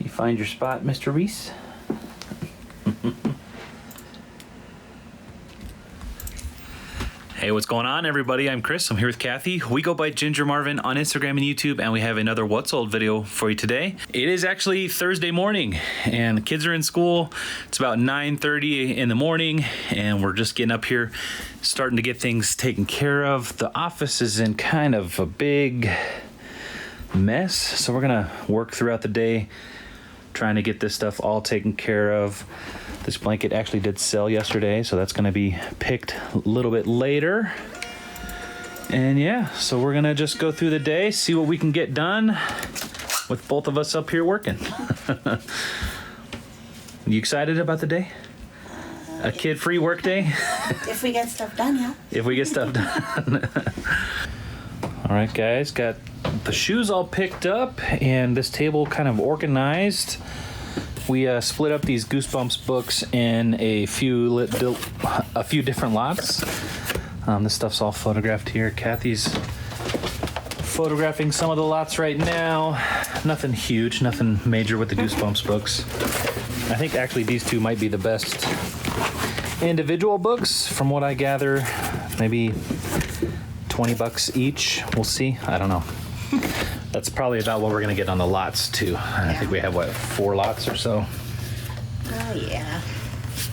You find your spot, Mr. Reese? Hey, what's going on, everybody? I'm Chris. I'm here with Kathy. We go by Ginger Marvin on Instagram and YouTube, and we have another What's Old video for you today. It is actually Thursday morning, and the kids are in school. It's about 9:30 in the morning, and we're just getting up here, starting to get things taken care of. The office is in kind of a big mess, so we're gonna work throughout the day trying to get this stuff all taken care of. This blanket actually did sell yesterday, so that's gonna be picked a little bit later. And yeah, so we're gonna just go through the day, see what we can get done with both of us up here working. You excited about the day? A kid-free work day? If we get stuff done, yeah. If we get stuff done. All right, guys, got the shoes all picked up and this table kind of organized. We split up these Goosebumps books in a few different lots. This stuff's all photographed here. Kathy's photographing some of the lots right now. Nothing huge, nothing major with the Goosebumps books. I think actually these two might be the best individual books from what I gather. Maybe 20 bucks each. We'll see. I don't know. That's probably about what we're going to get on the lots, too. Yeah. I think we have, 4 lots or so? Oh, yeah.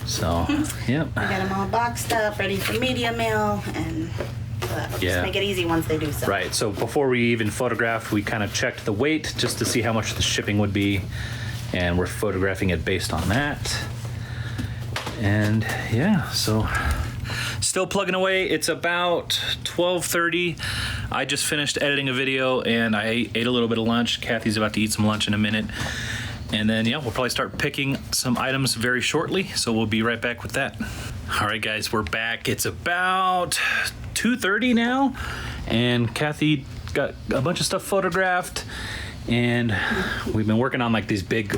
So, yep. We got them all boxed up, ready for media mail, and just make it easy once they do so. Right. So before we even photographed, we kind of checked the weight just to see how much the shipping would be, and we're photographing it based on that. And, yeah, so still plugging away. It's about 12:30. I just finished editing a video and I ate a little bit of lunch. Kathy's about to eat some lunch in a minute. And then, yeah, we'll probably start picking some items very shortly. So we'll be right back with that. All right, guys, we're back. It's about 2:30 now. And Kathy got a bunch of stuff photographed. And we've been working on like these big,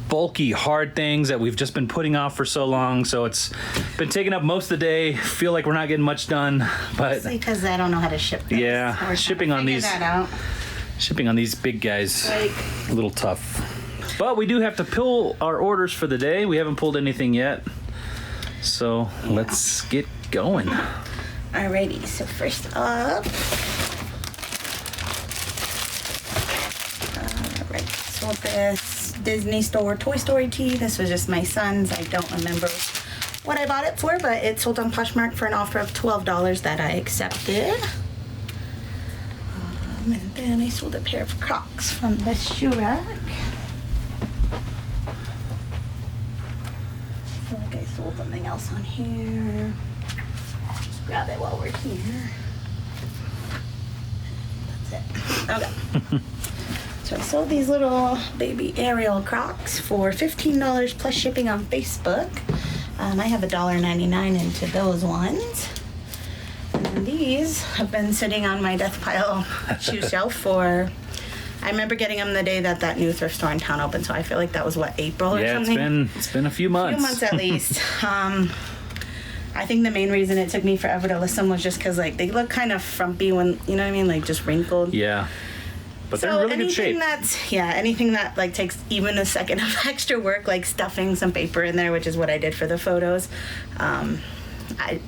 bulky, hard things that we've just been putting off for so long. So it's been taking up most of the day. Feel like we're not getting much done, but because I don't know how to ship this. Yeah, shipping on these big guys, a little tough. But we do have to pull our orders for the day. We haven't pulled anything yet. So let's get going. Alrighty, so first up, so this Disney Store Toy Story tee. This was just my son's. I don't remember what I bought it for, but it sold on Poshmark for an offer of $12 that I accepted. And then I sold a pair of Crocs from the shoe rack. I feel like I sold something else on here. Just grab it while we're here. That's it. Okay. So I sold these little baby Ariel Crocs for $15 plus shipping on Facebook. I have $1.99 into those ones. And these have been sitting on my death pile shoe shelf for, I remember getting them the day that new thrift store in town opened. So I feel like that was April or something? Yeah, it's been a few months. A few months at least. I think the main reason it took me forever to list them was just because they look kind of frumpy when, you know what I mean? Like just wrinkled. Yeah. But they're in really good shape. Anything that takes even a second of extra work, like stuffing some paper in there, which is what I did for the photos.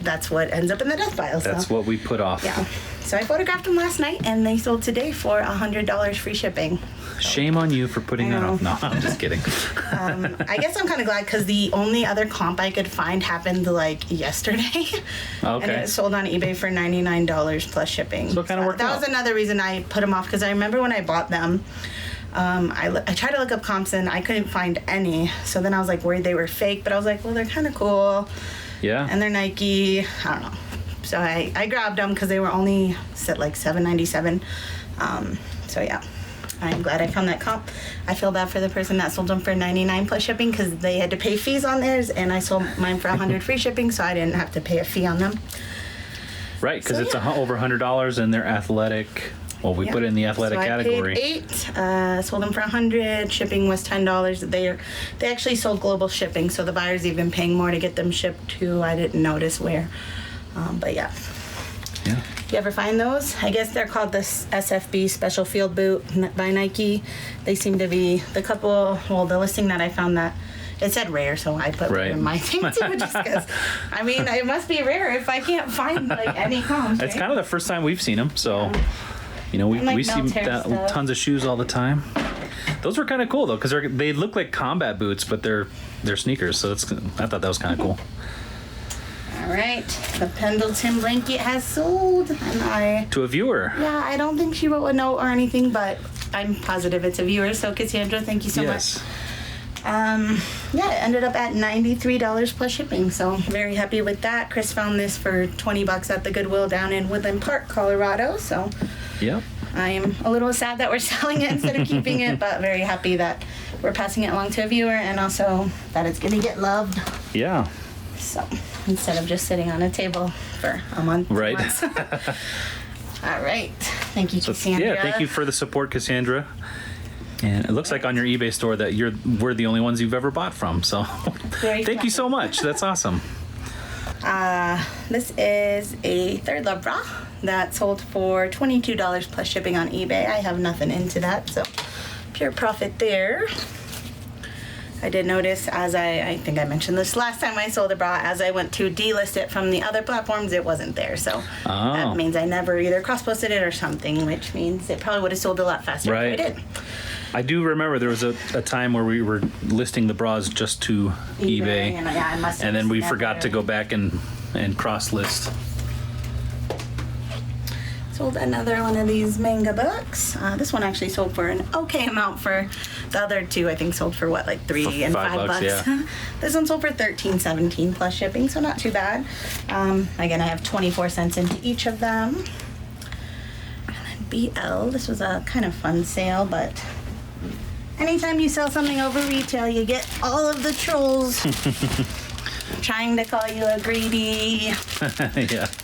That's what ends up in the death pile. That's what we put off. Yeah. So I photographed them last night, and they sold today for $100 free shipping. Shame on you for putting that off. No, I'm just kidding. I guess I'm kind of glad because the only other comp I could find happened yesterday. Okay. And it sold on eBay for $99 plus shipping. So it kind of worked out. That was another reason I put them off because I remember when I bought them, I tried to look up comps and I couldn't find any. So then I was worried they were fake, but I was like, well, they're kind of cool. Yeah. And they're Nike. I don't know. So I grabbed them because they were only set $7.97. So yeah. I'm glad I found that comp. I feel bad for the person that sold them for $99 plus shipping because they had to pay fees on theirs, and I sold mine for $100 free shipping, so I didn't have to pay a fee on them. Right, because it's over $100, and they're athletic. Well, we put it in the athletic category. I paid $8, sold them for $100. Shipping was $10. They actually sold global shipping, so the buyer's even paying more to get them shipped to. I didn't notice where, but yeah. Yeah. You ever find those? I guess they're called the SFB Special Field Boot by Nike. They seem to be the listing that I found that it said rare, so I put rare in my thing too, just because. I mean, it must be rare if I can't find like any comps. It's kind of the first time we've seen them, so we see tons of shoes all the time. Those were kind of cool though, because they look like combat boots, but they're sneakers. So I thought that was kind of cool. All right, the Pendleton Blanket has sold, to a viewer. Yeah, I don't think she wrote a note or anything, but I'm positive it's a viewer. So Cassandra, thank you so much. It ended up at $93 plus shipping, so very happy with that. Chris found this for $20 at the Goodwill down in Woodland Park, Colorado. So yep. I am a little sad that we're selling it instead of keeping it, but very happy that we're passing it along to a viewer and also that it's going to get loved. Yeah. So instead of just sitting on a table for a month. Right. All right. Thank you, Cassandra. Yeah, thank you for the support, Cassandra. And it looks like on your eBay store that we're the only ones you've ever bought from. So thank you so much. That's awesome. This is a Third Love bra that sold for $22 plus shipping on eBay. I have nothing into that, so pure profit there. I did notice, as I think I mentioned this last time I sold a bra, as I went to delist it from the other platforms, it wasn't there. So that means I never either cross-posted it or something, which means it probably would have sold a lot faster if I did. I do remember there was a time where we were listing the bras just to eBay and then we forgot to go back and cross-list. Sold another one of these manga books. This one actually sold for an okay amount. For the other two, I think sold for what, like $3 and $5. Yeah. This one sold for $13.17 plus shipping, so not too bad. Again, I have 24 cents into each of them. And then BL, this was a kind of fun sale, but anytime you sell something over retail, you get all of the trolls trying to call you a greedy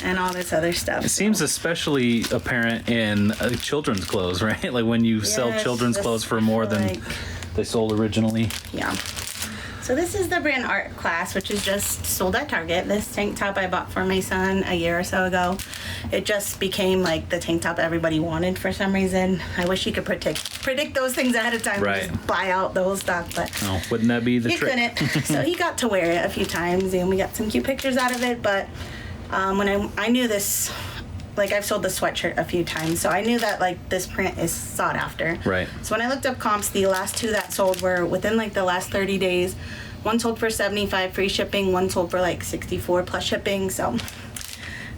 and all this other stuff. It seems especially apparent in children's clothes, right? Like when you sell children's clothes for more than they sold originally. Yeah. So this is the brand Art Class, which is just sold at Target. This tank top I bought for my son a year or so ago. It just became like the tank top everybody wanted for some reason. I wish you could predict those things ahead of time and just buy out the whole stock, but wouldn't that be the trick? You couldn't. So he got to wear it a few times and we got some cute pictures out of it, but when I knew this, like I've sold the sweatshirt a few times, so I knew that like this print is sought after. Right. So when I looked up comps, the last two that sold were within like the last 30 days. One sold for $75 free shipping, one sold for like $64 plus shipping. So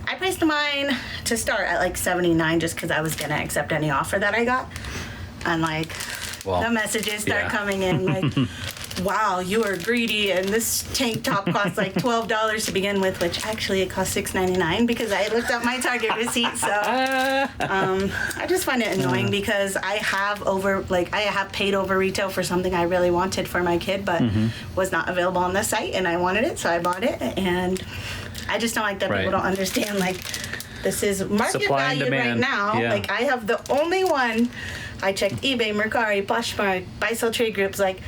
I priced mine to start at like $79 just because I was gonna accept any offer that I got. And like the messages start coming in like, wow, you are greedy, and this tank top costs like $12 to begin with, which actually it cost $6.99 because I looked up my Target receipt. So I just find it annoying because I have paid over retail for something I really wanted for my kid, but was not available on the site, and I wanted it, so I bought it. And I just don't like that people don't understand, like, this is market Supply and value right demand. now. Yeah. Like, I have the only one. I checked eBay, Mercari, Poshmark, buy-sell trade groups. Like,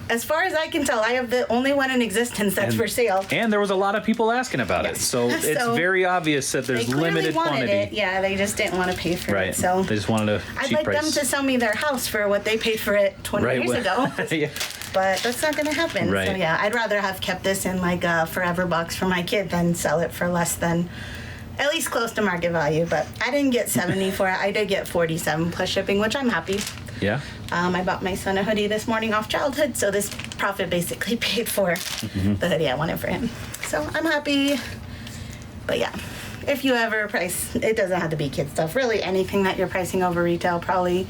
as far as I can tell, I have the only one in existence that's for sale. And there was a lot of people asking about it, so it's very obvious that there's limited quantity. It. Yeah, they just didn't want to pay for it. So they just wanted a cheap I'd like them to sell me their house for what they paid for it 20 years ago. But that's not going to happen. So yeah, I'd rather have kept this in like a forever box for my kid than sell it for less than, at least close to market value. But I didn't get 70 for it. I did get 47 plus shipping, which I'm happy. Yeah. I bought my son a hoodie this morning off Childhood, so this profit basically paid for the hoodie I wanted for him. So I'm happy. But yeah, if you ever price, it doesn't have to be kid stuff. Really, anything that you're pricing over retail, probably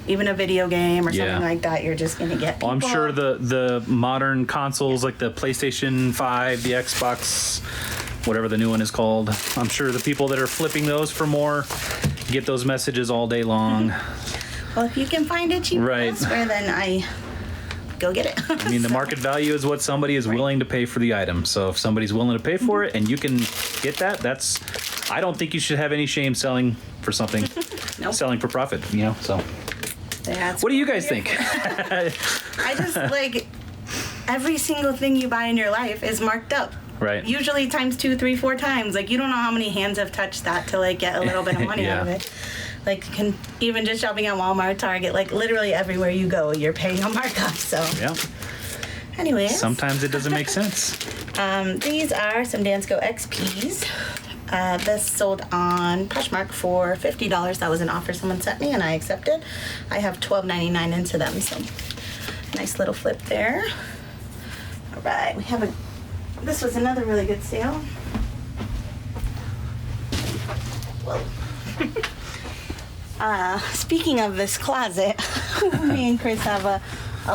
even a video game or something like that, you're just going to get people. Well, I'm sure the modern consoles like the PlayStation 5, the Xbox, whatever the new one is called, I'm sure the people that are flipping those for more get those messages all day long. Well, if you can find it cheaper elsewhere, then I go get it. I mean, the market value is what somebody is willing to pay for the item. So if somebody's willing to pay for it and you can get that, I don't think you should have any shame selling for something, selling for profit, so. What do you guys think? I just, like, every single thing you buy in your life is marked up. Right. Usually times 2, 3, 4 times. Like, you don't know how many hands have touched that to like get a little bit of money out of it. Like, even just shopping at Walmart, Target, like literally everywhere you go, you're paying a markup. So Yeah. anyways, Sometimes it doesn't make sense. these are some Dansko XPs. This sold on Poshmark for $50. That was an offer someone sent me and I accepted. I have $12.99 into them, so nice little flip there. All right, we have this was another really good sale. Whoa. Speaking of this closet, me and Chris have a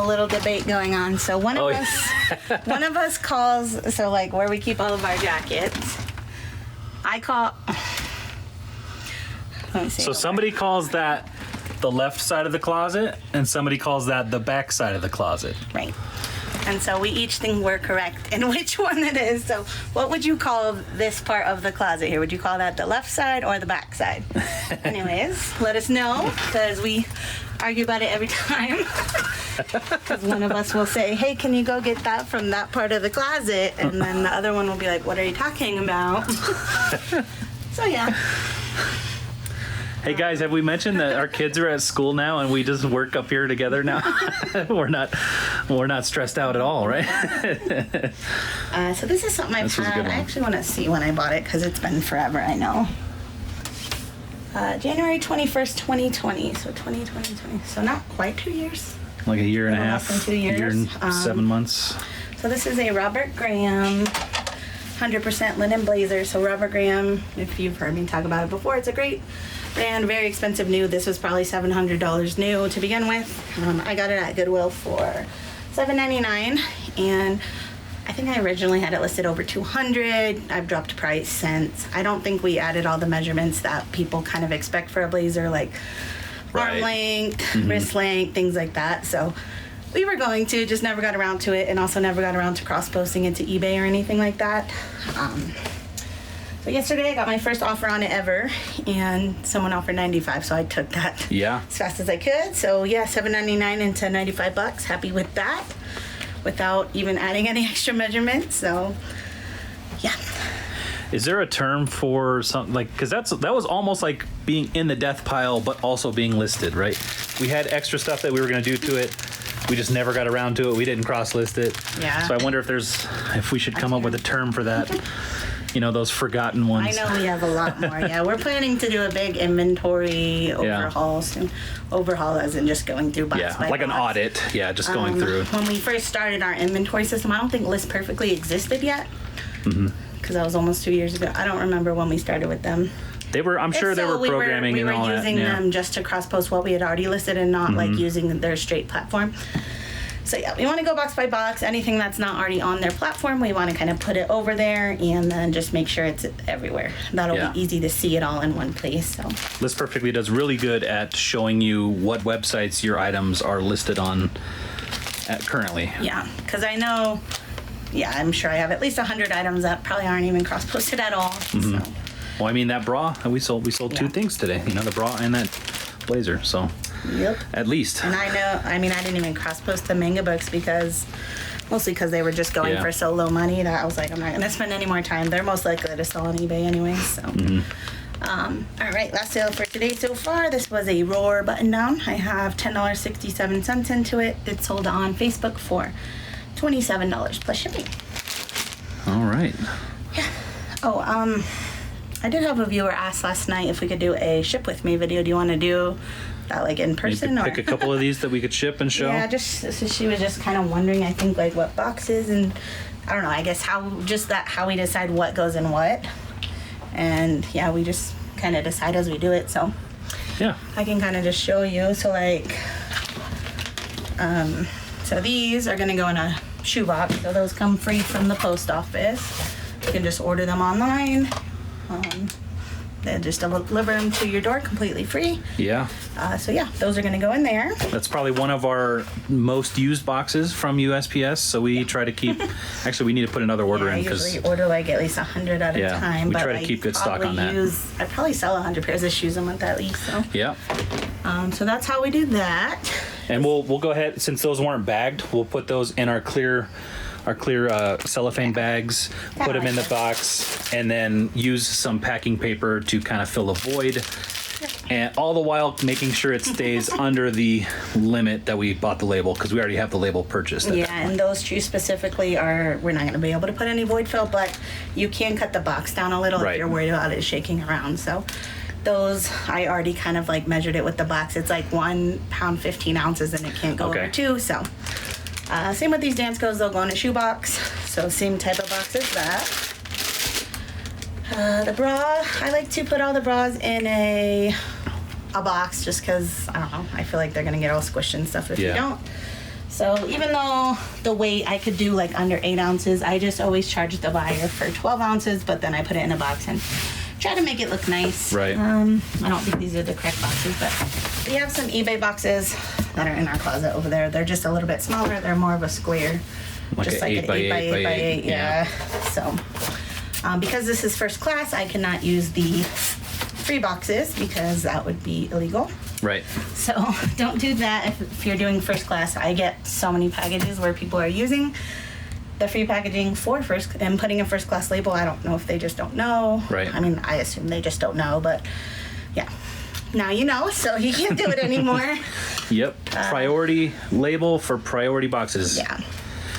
little debate going on. So one of us calls, so like where we keep all of our jackets, I call, let me see. So somebody calls that the left side of the closet, and somebody calls that the back side of the closet. Right. And so we each think we're correct in which one it is. So what would you call this part of the closet here? Would you call that the left side or the back side? Anyways, let us know, because we argue about it every time. Because one of us will say, hey, can you go get that from that part of the closet? And then the other one will be like, what are you talking about? So yeah. Hey guys, have we mentioned that our kids are at school now and we just work up here together now? we're not stressed out at all, right? So this is something I've had. I actually want to see when I bought it because it's been forever, I know. January 21st, 2020. So 2020. So not quite 2 years. Like a year and a half. Less than 2 years. Year and 7 months. So this is a Robert Graham 100% linen blazer. So Robert Graham, if you've heard me talk about it before, it's a great brand, very expensive new. This was probably $700 new to begin with. I got it at Goodwill for $7.99, and I think I originally had it listed over $200. I've dropped price since. I don't think we added all the measurements that people kind of expect for a blazer, like arm length, wrist length, things like that. So we were going to, just never got around to it, and also never got around to cross-posting it to eBay or anything like that. So yesterday I got my first offer on it ever, and someone offered $95, so I took that as fast as I could. So yeah, $7.99 into $95. Happy with that, without even adding any extra measurements. So yeah. Is there a term for something like, because that was almost like being in the death pile, but also being listed, right? We had extra stuff that we were going to do to it. We just never got around to it. We didn't cross-list it. Yeah. So I wonder if we should come up with a term for that. You know, those forgotten ones. I know we have a lot more. Yeah, we're planning to do a big inventory overhaul soon. Overhaul as in just going through box by box. Like an audit. Yeah, just going through. When we first started our inventory system, I don't think List Perfectly existed yet. Because that was almost 2 years ago. I don't remember when we started with them. I'm sure they were programming and all that. We were using them just to cross-post what we had already listed and not like using their straight platform. So yeah, we want to go box by box. Anything that's not already on their platform, we want to kind of put it over there and then just make sure it's everywhere. That'll be easy to see it all in one place. So List Perfectly does really good at showing you what websites your items are listed on currently. Yeah, because I know, I'm sure I have at least 100 items that probably aren't even cross-posted at all. So. Well, I mean, that bra, we sold 2 things today. You know, the bra and that blazer, so. Yep. At least. And I know, I didn't even cross-post the manga books mostly because they were just going for so low money that I was like, I'm not going to spend any more time. They're most likely to sell on eBay anyway, so. All right, last sale for today so far. This was a Roar button-down. I have $10.67 into it. It sold on Facebook for $27 plus shipping. All right. Yeah. Oh, I did have a viewer ask last night if we could do a ship with me video. Do you want to do that like in person? Pick a couple of these that we could ship and show? Yeah, so she was just kind of wondering, I think, like what boxes and I don't know, I guess how we decide what goes in what. And yeah, we just kind of decide as we do it. So yeah, I can kind of just show you. So like, so these are going to go in a shoebox. So those come free from the post office. You can just order them online. They just deliver them to your door completely free. Yeah. So yeah, those are going to go in there. That's probably one of our most used boxes from USPS. So we try to keep. Actually, we need to put another order in because I usually order like at least 100 at a time. We try to keep good stock on that. I probably sell 100 pairs of shoes a month at least. So yeah. So that's how we do that. And we'll go ahead, since those weren't bagged, we'll put those in our clear our clear cellophane bags, put them in the box, and then use some packing paper to kind of fill a void. And all the while making sure it stays under the limit that we bought the label, because we already have the label purchased. Yeah, and those two specifically we're not going to be able to put any void fill, but you can cut the box down a little if you're worried about it shaking around. So those, I already kind of like measured it with the box. It's like 1 pound, 15 ounces, and it can't go over 2. So same with these Danskos, they'll go in a shoebox. So same type of box as that. The bra, I like to put all the bras in a box just because, I don't know, I feel like they're going to get all squished and stuff if you don't. So even though the weight I could do like under 8 ounces, I just always charge the buyer for 12 ounces, but then I put it in a box and try to make it look nice. Right. I don't think these are the correct boxes, but we have some eBay boxes that are in our closet over there. They're just a little bit smaller. They're more of a square. Like just an like 8 by 8 by 8. Yeah. So because this is first class, I cannot use the free boxes because that would be illegal. Right. So don't do that if you're doing first class. I get so many packages where people are using the free packaging for first and putting a first class label. I don't know if they just don't know. Right. I mean, I assume they just don't know, but yeah. Now you know, so you can't do it anymore. Yep. Priority label for priority boxes. Yeah.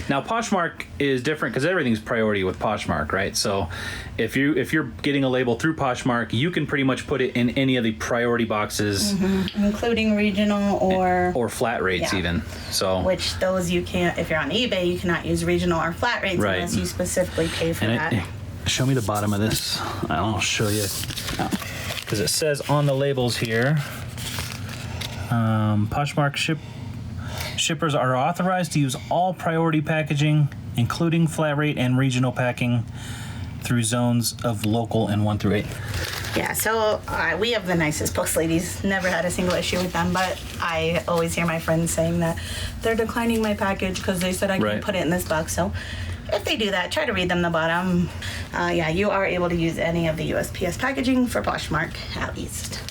Now Poshmark is different because everything's priority with Poshmark, right? So if you're getting a label through Poshmark, you can pretty much put it in any of the priority boxes, including regional or flat rates even. So which those you can't. If you're on eBay, you cannot use regional or flat rates unless you specifically pay for that. Show me the bottom of this. I'll show you because it says on the labels here, Poshmark shippers are authorized to use all priority packaging, including flat rate and regional packing, through zones of local and 1 through 8. Yeah, so we have the nicest post ladies. Never had a single issue with them, but I always hear my friends saying that they're declining my package because they said I can't put it in this box. So if they do that, try to read them the bottom. You are able to use any of the USPS packaging for Poshmark out east.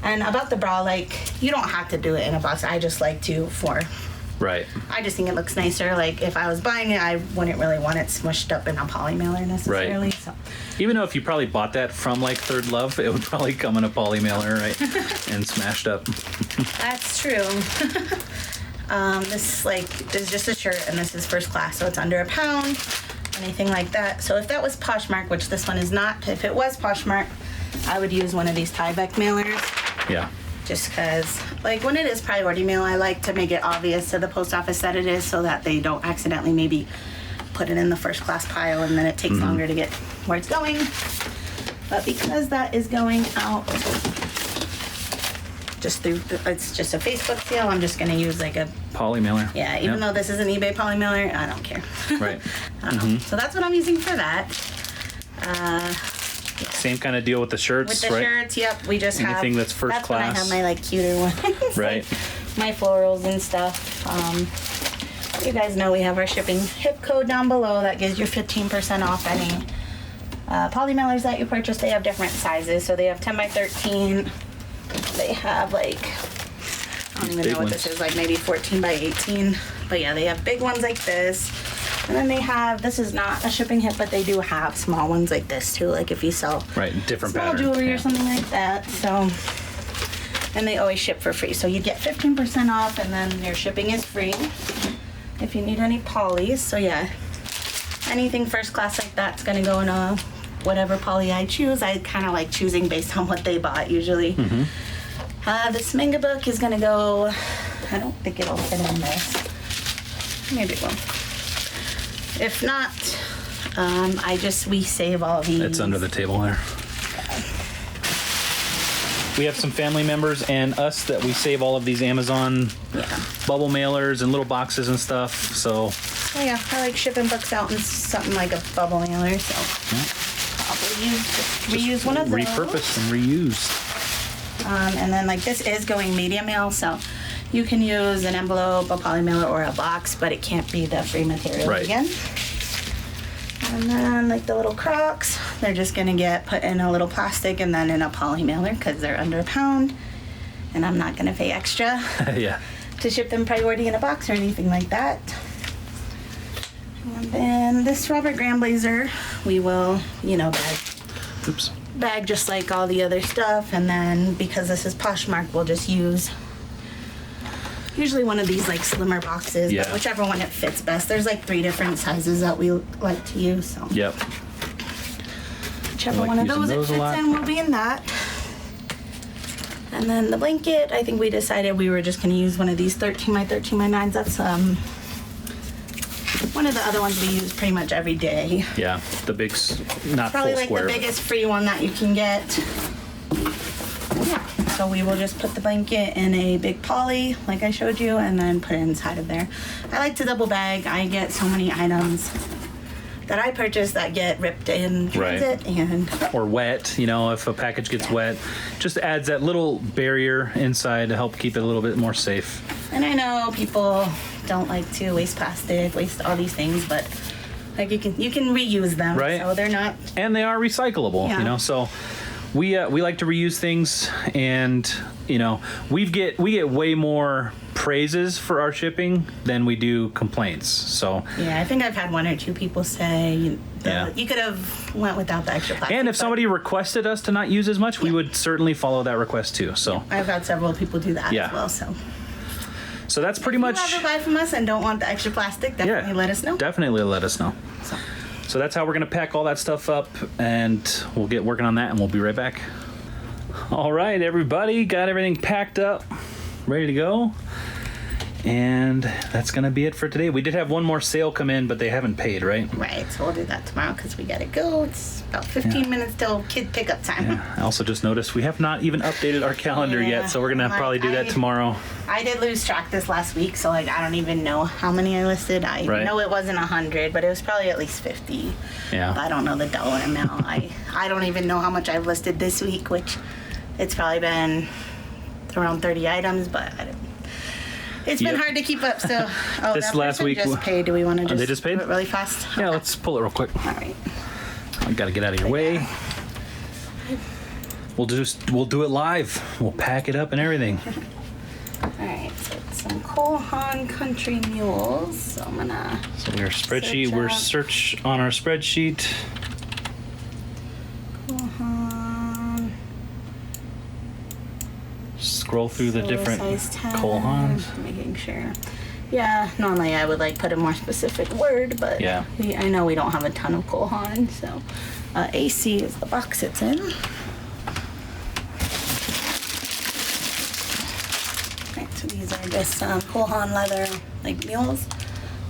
And about the bra, like, you don't have to do it in a box. I just like to Right. I just think it looks nicer. Like, if I was buying it, I wouldn't really want it smushed up in a poly mailer necessarily. Right. So. Even though if you probably bought that from, like, Third Love, it would probably come in a poly mailer, right? And smashed up. That's true. This, is just a shirt, and this is first class, so it's under a pound, anything like that. So if that was Poshmark, which this one is not, if it was Poshmark, I would use one of these Tyvek mailers. Yeah. Just because, like, when it is priority mail, I like to make it obvious to the post office that it is so that they don't accidentally maybe put it in the first class pile and then it takes longer to get where it's going. But because that is going out just through, it's just a Facebook sale, I'm just going to use like a poly mailer. Yeah, even though this is an eBay poly mailer, I don't care. Right. So that's what I'm using for that. Same kind of deal with the shirts, with the shirts, yep. We just have anything that's first class. That's when I have my like cuter ones, right? Like my florals and stuff. You guys know we have our shipping HIP code down below that gives you 15% off any poly mailers that you purchase. They have different sizes, so they have 10 by 13. They have like I don't even know what this is, like maybe 14 by 18. But yeah, they have big ones like this. And then they have, this is not a shipping hit, but they do have small ones like this too, like if you sell different small patterns, jewelry or something like that. So, and they always ship for free. So you get 15% off and then your shipping is free if you need any polys. So yeah, anything first class like that's gonna go in a whatever poly I choose. I kind of like choosing based on what they bought usually. This manga book is gonna go, I don't think it'll fit in this. Maybe it will. If not, we save all these. It's under the table there. We have some family members and us that we save all of these Amazon bubble mailers and little boxes and stuff, so. Oh yeah, I like shipping books out in something like a bubble mailer, so. Probably reuse one of those. Repurpose and reuse. And then like this is going media mail, so you can use an envelope, a poly mailer, or a box, but it can't be the free material again. And then like the little Crocs, they're just gonna get put in a little plastic and then in a poly mailer because they're under a pound. And I'm not gonna pay extra Yeah. to ship them priority in a box or anything like that. And then this Robert Graham blazer, we will, bag just like all the other stuff. And then because this is Poshmark, we'll just use usually one of these like slimmer boxes, but whichever one it fits best. There's like 3 different sizes that we like to use. So yep. Whichever one of those it fits in will be in that. And then the blanket, I think we decided we were just going to use one of these 13 by 13 by 9s. That's one of the other ones we use pretty much every day. Yeah, the big, not probably full like square. The biggest free one that you can get. Yeah, so we will just put the blanket in a big poly, like I showed you, and then put it inside of there. I like to double bag. I get so many items that I purchase that get ripped in transit and or wet. If a package gets wet, just adds that little barrier inside to help keep it a little bit more safe. And I know people don't like to waste plastic, waste all these things, but like you can reuse them, right? So they're not, and they are recyclable. So we like to reuse things, and we get way more praises for our shipping than we do complaints. So I think I've had 1 or 2 people say you could have went without the extra plastic. And if somebody requested us to not use as much, we would certainly follow that request too. So I've had several people do that as well. So that's pretty much. If you ever buy from us and don't want the extra plastic, definitely let us know. Definitely let us know. So that's how we're gonna pack all that stuff up, and we'll get working on that, and we'll be right back. All right, everybody, got everything packed up, ready to go. And that's going to be it for today. We did have one more sale come in, but they haven't paid, right? Right, so we'll do that tomorrow because we got to go. It's about 15 minutes till kid pickup time. Yeah. I also just noticed we have not even updated our calendar yet, so we're going to probably do that tomorrow. I did lose track this last week, so I don't even know how many I listed. I know it wasn't 100, but it was probably at least 50. Yeah. I don't know the dollar amount. I don't even know how much I've listed this week, which it's probably been around 30 items, but I don't. It's been hard to keep up, so... this last week... just paid. Do we want to just, they just paid? do it really fast? Yeah, let's pull it real quick. All right. I got to get out of your way. We'll do it live. We'll pack it up and everything. All right, so it's some Cole Haan Country Mules. So I'm going to... So we're search on our spreadsheet. Cole Haan. Scroll through the different Cole Haans. Making sure. Yeah, normally I would put a more specific word, but I know we don't have a ton of Cole Haan, so AC is the box it's in. Right, so these are just Cole Haan leather mules.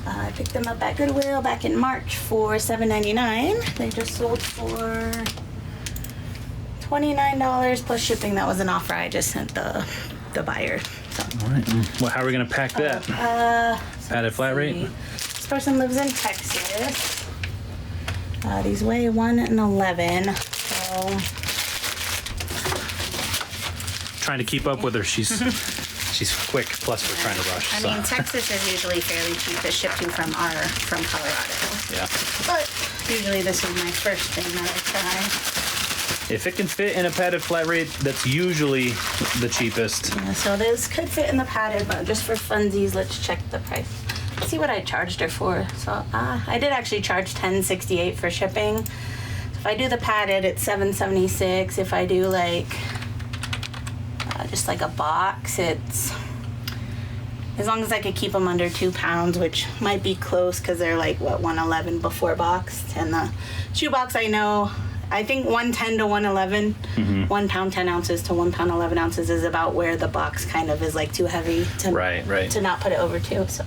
I picked them up at Goodwill back in March for $7.99. They just sold for $29 plus shipping. That was an offer I just sent the buyer. So. All right. Well, how are we going to pack that? Padded flat rate? This person lives in Texas. These weigh 1 and 11. So. Trying to keep up with her. She's quick. Plus, we're trying to rush. I mean, Texas is usually fairly cheap to ship to from Colorado. Yeah. But usually this is my first thing that I try. If it can fit in a padded flat rate, that's usually the cheapest. Yeah, so this could fit in the padded, but just for funsies, let's check the price. Let's see what I charged her for. So I did actually charge $10.68 for shipping. So if I do the padded, it's $7.76. If I do just a box, it's as long as I could keep them under 2 pounds, which might be close because they're 111 before boxed, and the shoe box I think 110 to 111, 1 pound 10 ounces to 1 pound 11 ounces is about where the box kind of is too heavy to not put it over 2. So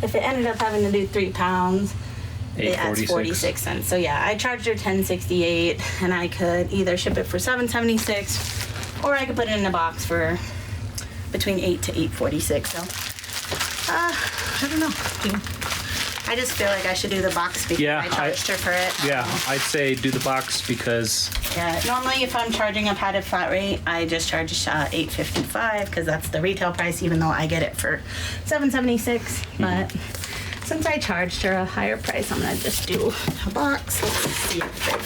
if it ended up having to do 3 pounds, it adds 46 cents. So yeah, I charged her $10.68, and I could either ship it for $7.76, or I could put it in a box for between $8 to $8.46. So I don't know. I just feel like I should do the box because I charged her for it. Yeah, I'd say do the box because... Yeah, normally if I'm charging a padded flat rate, I just charge $8.55 because that's the retail price, even though I get it for $7.76. But since I charged her a higher price, I'm going to just do a box. Let's see if it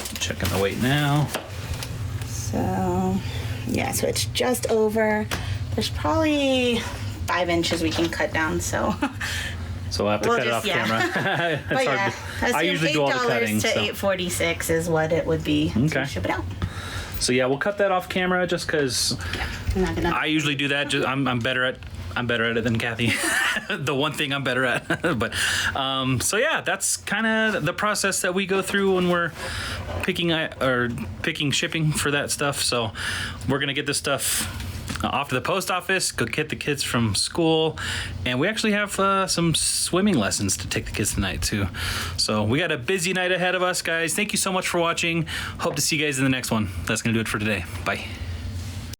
fits. Checking the weight now. So, yeah, so it's just over. There's probably 5 inches we can cut down, so So we'll have to We'll cut it off just- yeah. camera. It's But hard yeah, I usually do all the cutting. $8 to So. $8.46 is what it would be Okay. to ship it out. So yeah, we'll cut that off camera just because I'm not gonna. I usually do that. I'm better at it than Kathy. The one thing I'm better at. But so yeah, that's kind of the process that we go through when we're picking shipping for that stuff. So we're gonna get this stuff off to the post office, go get the kids from school, and we actually have some swimming lessons to take the kids tonight too. So we got a busy night ahead of us, guys. Thank you so much for watching. Hope to see you guys in the next one. That's gonna do it for today. Bye.